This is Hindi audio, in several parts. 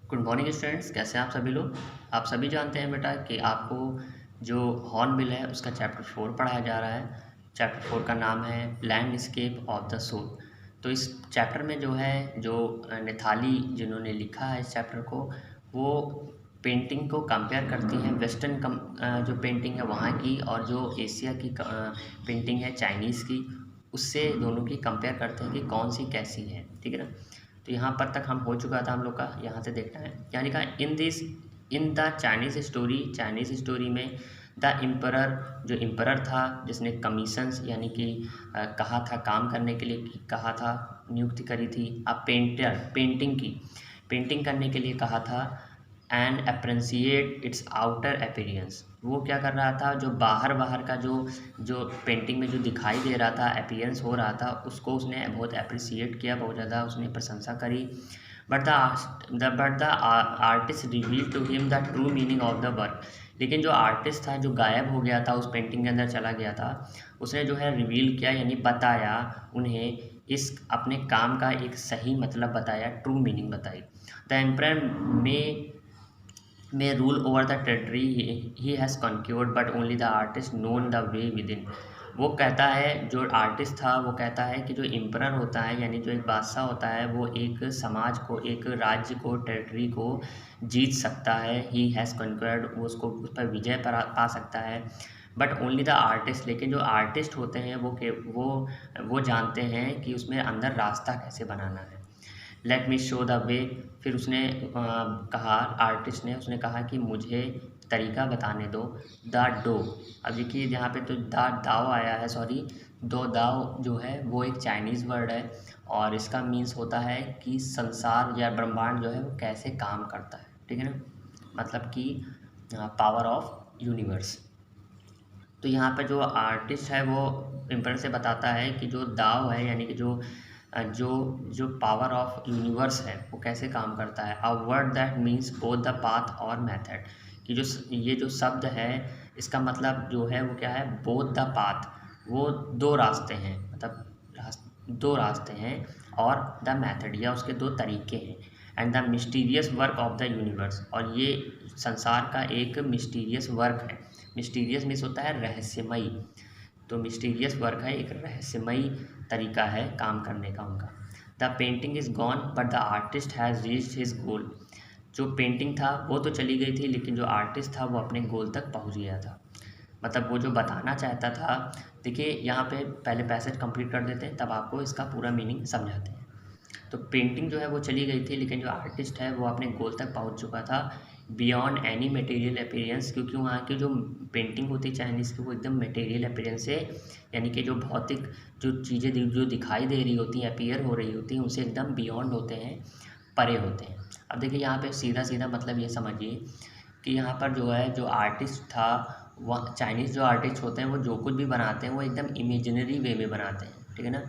गुड मॉर्निंग स्टूडेंट्स, कैसे हैं आप सभी लोग। आप सभी जानते हैं बेटा कि आपको जो हॉर्नबिल है उसका चैप्टर 4 पढ़ाया जा रहा है। चैप्टर 4 का नाम है लैंडस्केप ऑफ द सोल। तो इस चैप्टर में जो है जो निथाली जिन्होंने लिखा है इस चैप्टर को, वो पेंटिंग को कंपेयर करती हैं वेस्टर्न जो पेंटिंग है वहाँ की और जो एशिया की पेंटिंग है चाइनीज़ की, उससे दोनों की कंपेयर करते हैं कि कौन सी कैसी है। ठीक है ना। तो यहाँ पर तक हम हो चुका था हम लोग का, यहाँ से देखना है क्या लिखा है। इन द चाइनीज़ स्टोरी में द इम्परर, जो इम्परर था जिसने कमीशंस यानी कि कहा था काम करने के लिए, कहा था नियुक्ति करी थी। अब पेंटिंग करने के लिए कहा था एंड अप्रेंशिएट इट्स आउटर अपीयरेंस। वो क्या कर रहा था, जो बाहर का जो जो पेंटिंग में जो दिखाई दे रहा था, अपीयरेंस हो रहा था, उसको उसने बहुत अप्रिसिएट किया, बहुत ज़्यादा उसने प्रशंसा करी। But the artist reveal to him the true meaning of the work. लेकिन जो आर्टिस्ट था, जो गायब हो गया था, उस पेंटिंग के अंदर चला गया था, उसने जो है रिवील किया यानी बताया उन्हें इस अपने काम का एक सही मतलब बताया, ट्रू मीनिंग बताई। The emperor may rule over the territory he has conquered, but only the artist known the way within। वो कहता है, जो आर्टिस्ट था वो कहता है कि जो एम्परर होता है यानी जो एक बादशाह होता है, वो एक समाज को, एक राज्य को, टेरिटरी को जीत सकता है। ही हैज़ कॉन्क्वर्ड, वो उसको उस पर विजय पा सकता है। बट ओनली द आर्टिस्ट, लेकिन जो आर्टिस्ट होते हैं वो जानते हैं कि उसमें अंदर रास्ता कैसे बनाना है। Let me show the way. फिर उसने कहा, आर्टिस्ट ने उसने कहा कि मुझे तरीका बताने दो। द डो, अब देखिए यहाँ पे तो दाव आया है, सॉरी, दो दाव जो है वो एक चाइनीज़ वर्ड है और इसका मीन्स होता है कि संसार या ब्रह्मांड जो है वो कैसे काम करता है। ठीक है ना, मतलब कि पावर ऑफ यूनिवर्स। तो यहाँ पर जो आर्टिस्ट है वो इम्पर से बताता है कि जो दाव है यानी कि जो जो जो पावर ऑफ यूनिवर्स है वो कैसे काम करता है। A word that means both the path और मेथड, कि जो ये जो शब्द है इसका मतलब जो है वो क्या है, बोथ द पाथ, वो दो रास्ते हैं, मतलब दो रास्ते हैं, और द मेथड या उसके दो तरीके हैं। And the mysterious work of the universe, और ये संसार का एक मिस्टीरियस वर्क है। मिस्टीरियस मीन्स होता है रहस्यमयी, तो मिस्टीरियस वर्क है, एक रहस्यमयी तरीका है काम करने का उनका। The painting is gone but the artist has reached his goal. जो पेंटिंग था वो तो चली गई थी, लेकिन जो आर्टिस्ट था वो अपने गोल तक पहुंच गया था। मतलब वो जो बताना चाहता था, देखिए यहाँ पे पहले पैसेज कंप्लीट कर देते हैं तब आपको इसका पूरा मीनिंग समझाते हैं। तो पेंटिंग जो है वो चली गई थी, लेकिन जो आर्टिस्ट है वो अपने गोल तक पहुंच चुका था, बियॉन्ड एनी मटेरियल अपीयरेंस, क्योंकि वहाँ की जो पेंटिंग होती है चाइनीज़ की वो एकदम मटेरियल अपीयरेंस से, यानी कि जो भौतिक जो चीज़ें जो दिखाई दे रही होती हैं, अपीयर हो रही होती हैं, उनसे एकदम बियॉन्ड होते हैं, परे होते हैं। अब देखिए यहाँ पे सीधा सीधा मतलब ये समझिए कि यहाँ पर जो है जो आर्टिस्ट था, वह चाइनीज़ जो आर्टिस्ट होते हैं वो जो कुछ भी बनाते हैं वो एकदम इमेजिनरी वे में बनाते हैं। ठीक है ना,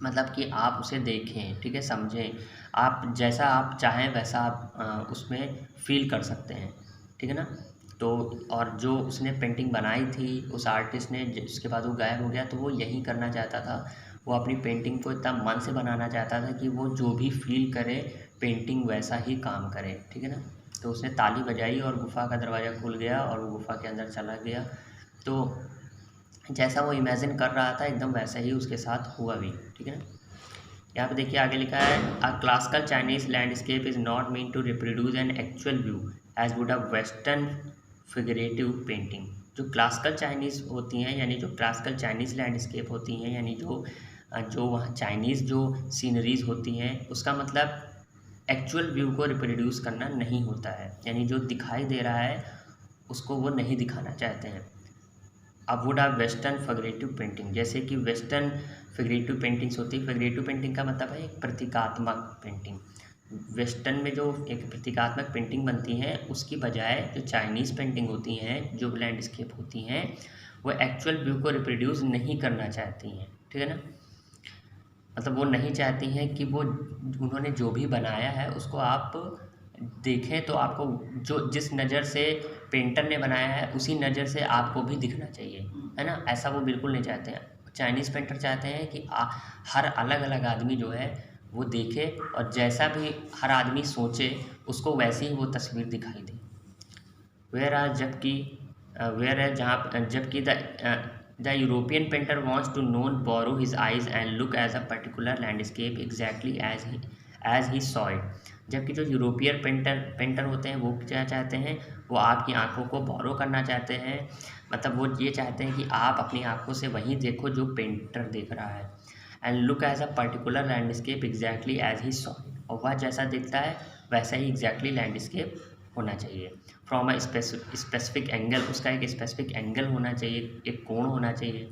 मतलब कि आप उसे देखें, ठीक है, समझें, आप जैसा आप चाहें वैसा आप उसमें फ़ील कर सकते हैं। ठीक है ना। तो और जो उसने पेंटिंग बनाई थी उस आर्टिस्ट ने, उसके बाद वो गायब हो गया, तो वो यही करना चाहता था, वो अपनी पेंटिंग को इतना मन से बनाना चाहता था कि वो जो भी फील करे पेंटिंग वैसा ही काम करे। ठीक है ना। तो उसने ताली बजाई और गुफ़ा का दरवाज़ा खुल गया और वो गुफ़ा के अंदर चला गया। तो जैसा वो इमेजिन कर रहा था एकदम वैसा ही उसके साथ हुआ भी। ठीक है ना। यहाँ पे देखिए आगे लिखा है, a classical Chinese landscape is not mean to reproduce an actual view as would a western figurative painting. जो क्लासिकल चाइनीज़ होती हैं, यानी जो क्लासिकल चाइनीज़ लैंडस्केप होती हैं, यानी जो वहाँ चाइनीज़ जो सीनरीज होती हैं, उसका मतलब एक्चुअल व्यू को रिप्रोड्यूस करना नहीं होता है, यानी जो दिखाई दे रहा है उसको वो नहीं दिखाना चाहते हैं। अब would are western figurative painting, जैसे कि वेस्टर्न फिगरेटिव पेंटिंग्स होती है। फिगरेटिव पेंटिंग का मतलब है एक प्रतीकात्मक पेंटिंग। वेस्टर्न में जो एक प्रतीकात्मक पेंटिंग बनती है उसकी बजाय जो चाइनीज़ पेंटिंग होती हैं, जो लैंडस्केप होती हैं, वो एक्चुअल व्यू को रिप्रोड्यूस नहीं करना चाहती हैं। ठीक है ना, मतलब वो नहीं चाहती हैं कि वो उन्होंने जो भी बनाया है उसको आप देखें तो आपको जो जिस नज़र से पेंटर ने बनाया है उसी नज़र से आपको भी दिखना चाहिए, है ना। ऐसा वो बिल्कुल नहीं चाहते हैं। चाइनीज़ पेंटर चाहते हैं कि हर अलग अलग आदमी जो है वो देखे और जैसा भी हर आदमी सोचे उसको वैसी ही वो तस्वीर दिखाई दे। वेयर आर जबकि वेयर है जहाँ जबकि the European painter wants to known borrow his eyes and look as a particular landscape exactly as he saw it. जबकि जो यूरोपियन पेंटर होते हैं वो क्या चाहते हैं, वो आपकी आंखों को बोरो करना चाहते हैं, मतलब वो ये चाहते हैं कि आप अपनी आंखों से वही देखो जो पेंटर देख रहा है। And look as a particular landscape exactly as he saw it, और वह जैसा दिखता है वैसा ही एग्जैक्टली लैंडस्केप होना चाहिए। फ्रॉम अ स्पेसिफिक एंगल, उसका एक स्पेसिफिक एंगल होना चाहिए, एक कोण होना चाहिए।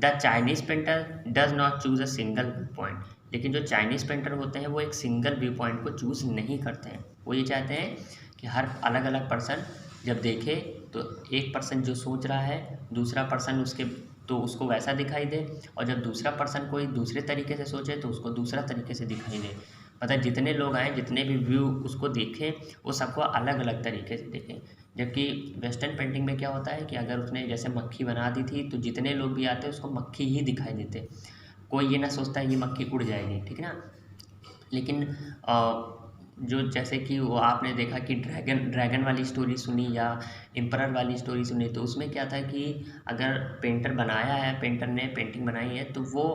The Chinese painter does not choose a single view point, लेकिन जो चाइनीज़ पेंटर होते हैं वो एक सिंगल व्यू पॉइंट को चूज़ नहीं करते हैं। वो ये चाहते हैं कि हर अलग अलग पर्सन जब देखे तो एक पर्सन जो सोच रहा है दूसरा पर्सन उसके तो उसको वैसा दिखाई दे, और जब दूसरा पर्सन कोई दूसरे तरीके से सोचे तो उसको दूसरा तरीके से दिखाई दे। मतलब जितने लोग आए जितने भी व्यू उसको देखें वो सबको अलग अलग तरीके से देखें। जबकि वेस्टर्न पेंटिंग में क्या होता है कि अगर उसने जैसे मक्खी बना दी थी तो जितने लोग भी आते उसको मक्खी ही दिखाई देते, कोई ये ना सोचता है ये मक्खी उड़ जाएगी, ठीक है ना। लेकिन जो जैसे कि वो आपने देखा कि ड्रैगन वाली स्टोरी सुनी या एम्परर वाली स्टोरी सुनी, तो उसमें क्या था कि अगर पेंटर बनाया है, पेंटर ने पेंटिंग बनाई है तो वो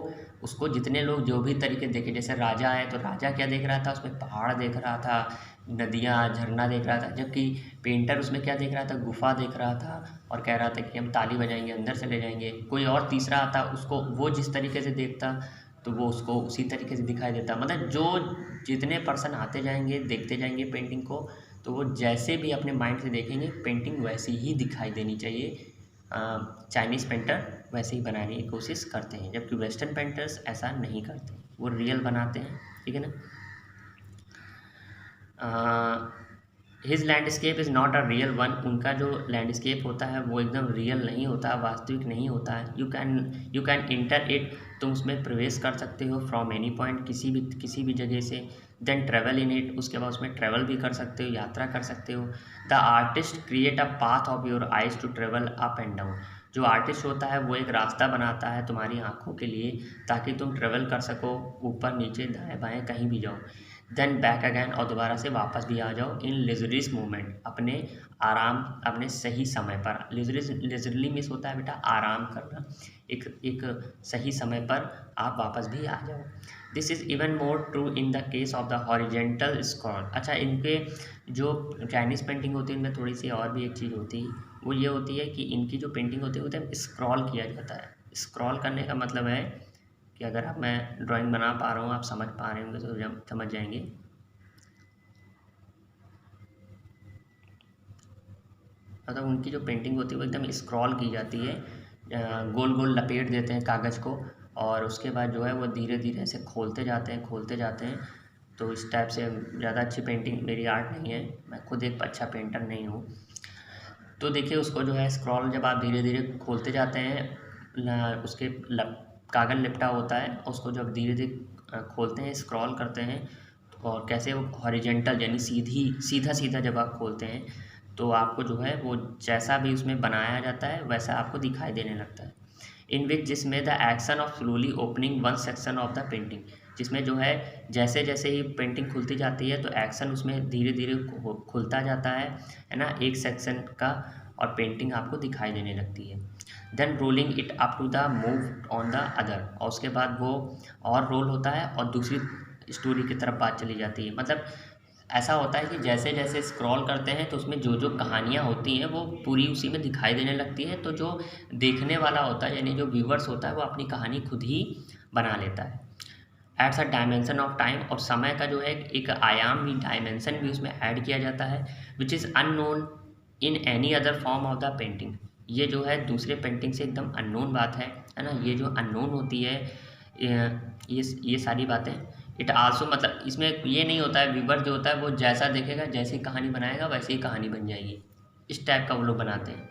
उसको जितने लोग जो भी तरीके देखे, जैसे राजा है तो राजा क्या देख रहा था, उसमें पहाड़ देख रहा था, नदियाँ झरना देख रहा था, जबकि पेंटर उसमें क्या देख रहा था, गुफा देख रहा था और कह रहा था कि हम ताली बजाएंगे अंदर चले जाएंगे। कोई और तीसरा आता उसको वो जिस तरीके से देखता तो वो उसको उसी तरीके से दिखाई देता। मतलब जो जितने पर्सन आते जाएंगे देखते जाएंगे पेंटिंग को, तो वो जैसे भी अपने माइंड से देखेंगे पेंटिंग वैसी ही दिखाई देनी चाहिए। चाइनीज़ पेंटर वैसे ही बनाने की कोशिश करते हैं, जबकि वेस्टर्न पेंटर्स ऐसा नहीं करते, वो रियल बनाते हैं, ठीक है ना। His landscape is not a real one, उनका जो लैंडस्केप होता है वो एकदम रियल नहीं होता, वास्तविक नहीं होता है। यू कैन इंटर इट, तुम उसमें प्रवेश कर सकते हो फ्रॉम एनी पॉइंट, किसी भी जगह से। देन ट्रेवल इन इट, उसके बाद उसमें ट्रेवल भी कर सकते हो, यात्रा कर सकते हो। The artist create a path of your eyes to travel up and down, जो आर्टिस्ट होता है वो एक रास्ता बनाता है तुम्हारी आँखों के लिए ताकि तुम ट्रेवल कर सको, ऊपर नीचे दाएँ बाएँ कहीं भी जाओ। देन बैक अगैन, और दोबारा से वापस भी आ जाओ इन लिजरिस मूवमेंट, अपने आराम अपने सही समय पर। लिजरली मिस होता है बेटा आराम करना, एक सही समय पर आप वापस भी आ जाओ। This is even more true in the case of the horizontal scroll. अच्छा, इनके जो चाइनीज़ पेंटिंग होती है इनमें थोड़ी सी और भी एक चीज़ होती है, वो ये होती है कि इनकी जो पेंटिंग होती है वो स्क्रॉल किया जाता है। स्क्रॉल करने का मतलब है कि अगर आप मैं ड्राइंग बना पा रहा हूँ, आप समझ पा रहे होंगे तो जब समझ जाएंगे। मतलब उनकी जो पेंटिंग होती है वो एकदम स्क्रॉल की जाती है, गोल गोल लपेट देते हैं कागज़ को और उसके बाद जो है वो धीरे धीरे ऐसे खोलते जाते हैं। तो इस टाइप से ज़्यादा अच्छी पेंटिंग मेरी आर्ट नहीं है, मैं खुद एक अच्छा पेंटर नहीं हूँ। तो देखिए उसको जो है स्क्रॉल जब आप धीरे धीरे खोलते जाते हैं, उसके कागज़ लिपटा होता है, उसको जब धीरे धीरे खोलते हैं स्क्रॉल करते हैं, और कैसे वो हॉरिजेंटल यानी सीधा सीधा जब आप खोलते हैं तो आपको जो है वो जैसा भी उसमें बनाया जाता है वैसा आपको दिखाई देने लगता है। इन विच, जिसमें the action of slowly opening one section of the painting, जिसमें जो है जैसे जैसे ही पेंटिंग खुलती जाती है तो एक्शन उसमें धीरे धीरे खुलता जाता है ना, एक सेक्शन का, और पेंटिंग आपको दिखाई देने लगती है। Then rolling it up to the move on the other, और उसके बाद वो और रोल होता है और दूसरी स्टोरी की तरफ बात चली जाती है। मतलब ऐसा होता है कि जैसे जैसे स्क्रॉल करते हैं तो उसमें जो जो कहानियाँ होती हैं वो पूरी उसी में दिखाई देने लगती है, तो जो देखने वाला होता है यानी जो व्यूवर्स होता है वो अपनी कहानी खुद ही बना लेता है। Adds a dimension of time, और समय का जो है एक आयाम भी, डायमेंशन भी उसमें ऐड किया जाता है, which is unknown in any other form of the painting. ये जो है दूसरे पेंटिंग से एकदम अननोन बात है ना, ये जो अननोन होती है ये सारी बातें। इट आल्सो, मतलब इसमें ये नहीं होता है व्यूवर जो होता है वो जैसा देखेगा जैसी कहानी बनाएगा वैसे ही कहानी बन जाएगी, इस टाइप का वो लोग बनाते हैं।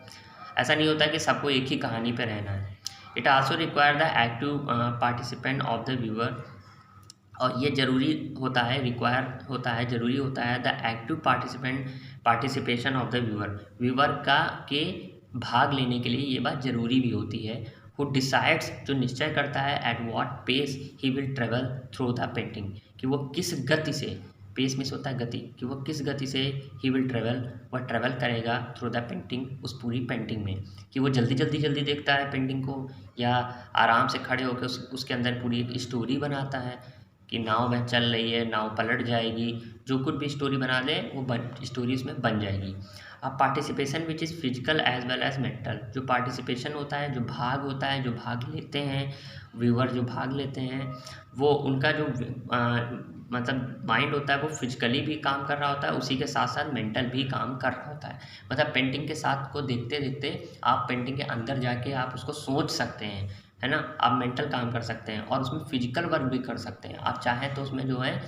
ऐसा नहीं होता है कि सबको एक ही कहानी पे रहना है। It also require the active participant of the viewer, और ये ज़रूरी होता है, रिक्वायर होता है, ज़रूरी होता है the active participation of the viewer का के भाग लेने के लिए ये बात ज़रूरी भी होती है। हु डिसाइड्स, जो निश्चय करता है at what pace he will travel through the painting, कि वो किस गति से, पेस मीन्स होता है गति, कि वो किस गति से ही विल ट्रेवल, वह ट्रेवल करेगा थ्रू द पेंटिंग, उस पूरी पेंटिंग में, कि वो जल्दी देखता है पेंटिंग को, या आराम से खड़े होकर उसके अंदर पूरी एक स्टोरी बनाता है कि नाव में चल रही है, नाव पलट जाएगी, जो कुछ भी स्टोरी बना दे वो स्टोरी उसमें बन जाएगी। अब participation which is physical as well as mental, जो पार्टिसिपेशन होता है, जो भाग होता है, जो भाग लेते हैं व्यूअर, जो भाग लेते हैं, वो उनका जो मतलब माइंड होता है वो फिजिकली भी काम कर रहा होता है, उसी के साथ साथ मेंटल भी काम कर रहा होता है। मतलब पेंटिंग के साथ को देखते देखते आप पेंटिंग के अंदर जाके आप उसको सोच सकते हैं, है ना, आप मेंटल काम कर सकते हैं और उसमें फिजिकल वर्क भी कर सकते हैं। आप चाहें तो उसमें जो है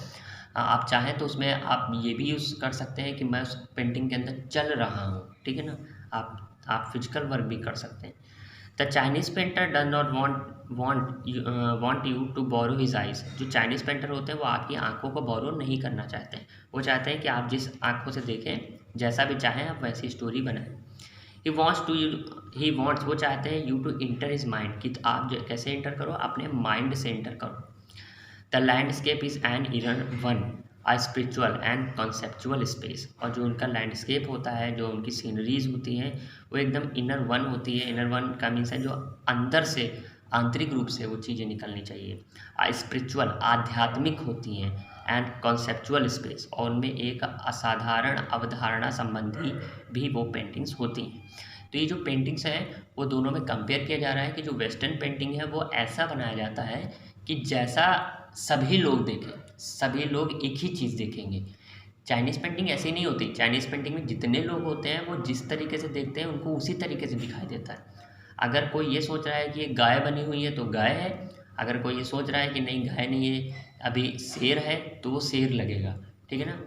आप चाहें तो उसमें आप ये भी यूज़ कर सकते हैं कि मैं उस पेंटिंग के अंदर चल रहा हूँ, ठीक है ना, आप फिजिकल वर्क भी कर सकते हैं। The Chinese painter does not want you to borrow his eyes, जो चाइनीज़ पेंटर होते हैं वो आपकी आंखों को बोरो नहीं करना चाहते हैं, वो चाहते हैं कि आप जिस आंखों से देखें, जैसा भी चाहें आप वैसी स्टोरी बनाएं। वो चाहते हैं you to enter his mind, कि आप कैसे इंटर करो, अपने माइंड से इंटर करो। The landscape is an inner one, a spiritual and conceptual space, और जो उनका लैंडस्केप होता है, जो उनकी सीनरीज होती हैं, वो एकदम इनर वन होती है। इनर वन का मीन्स है जो अंदर से, आंतरिक रूप से वो चीज़ें निकलनी चाहिए। आ स्पिरिचुअल, आध्यात्मिक होती हैं, एंड कॉन्सेप्चुअल स्पेस, और उनमें एक असाधारण अवधारणा संबंधी भी वो पेंटिंग्स होती हैं। तो ये जो पेंटिंग्स हैं वो दोनों में कंपेयर किया जा रहा है कि जो वेस्टर्न पेंटिंग है वो ऐसा बनाया जाता है कि जैसा सभी लोग देखें, सभी लोग एक ही चीज़ देखेंगे। चाइनीज़ पेंटिंग ऐसी नहीं होती। चाइनीज़ पेंटिंग में जितने लोग होते हैं वो जिस तरीके से देखते हैं उनको उसी तरीके से दिखाई देता है। अगर कोई ये सोच रहा है कि ये गाय बनी हुई है तो गाय है, अगर कोई ये सोच रहा है कि नहीं गाय नहीं है, अभी शेर है, तो वो शेर लगेगा, ठीक है ना।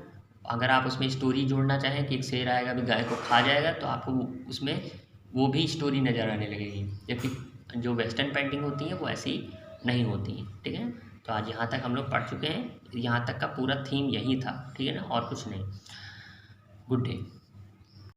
अगर आप उसमें स्टोरी जोड़ना चाहें कि एक शेर आएगा अभी गाय को खा जाएगा, तो आपको उसमें वो भी स्टोरी नज़र आने लगेगी, जबकि जो वेस्टर्न पेंटिंग होती हैं वो ऐसी नहीं होती हैं, ठीक है। तो आज यहाँ तक हम लोग पढ़ चुके हैं, यहाँ तक का पूरा थीम यही था, ठीक है ना, और कुछ नहीं। Good day.